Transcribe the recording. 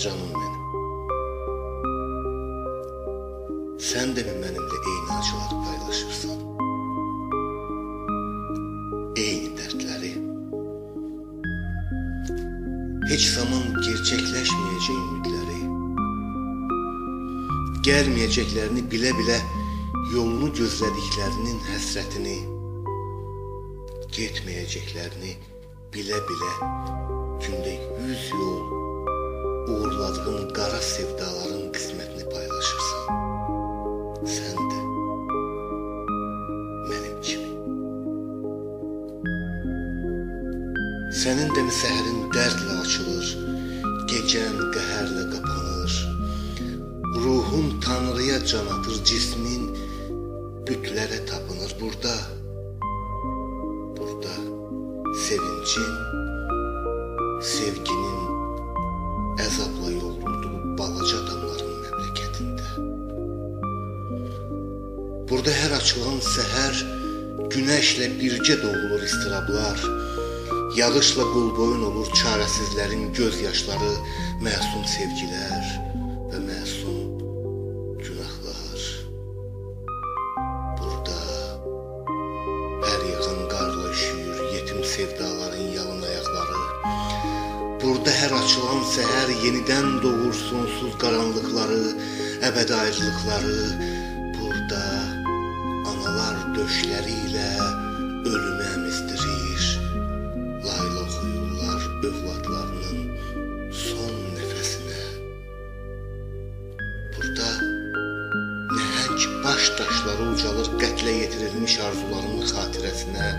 Canım benim. Sen de mi benimle eyni acıları paylaşırsan? Eyni dertleri. Hiç zaman gerçekleşmeyeceğin ümitleri, gelmeyeceklerini bile bile yolunu gözlediklerinin həsrətini, getmeyeceklerini bile bile günde 100 yol uğurladığın qara sevdaların qismətini paylaşırsan, sən də mənim kimi. Sənin də mi səhərin dərdlə açılır, gecən qəhərlə qapanır, ruhun Tanrıya can atır, cismin bütlərə tapınır. Burada sevincin, sevginin əzabla yoğrulduğu balaca adamların məmləkətində. Burada hər açılan səhər günəşlə bircə doğulur istirablar, yağışla qolboyun olur çarəsizlərin gözyaşları, məsum sevgilər və məsum günahlar. Burada hər yığan qarla üşüyür yetim sevdaların yalın ayaqları. Burada hər açılan səhər yenidən doğur sonsuz qaranlıqları, əbədi ayrılıqları. Burada analar döşləri ilə ölümə əmizdirir, layla oxuyurlar övladlarının son nəfəsinə. Burada nəhəng baş daşları ucalır qətlə yetirilmiş arzuların xatirəsinə.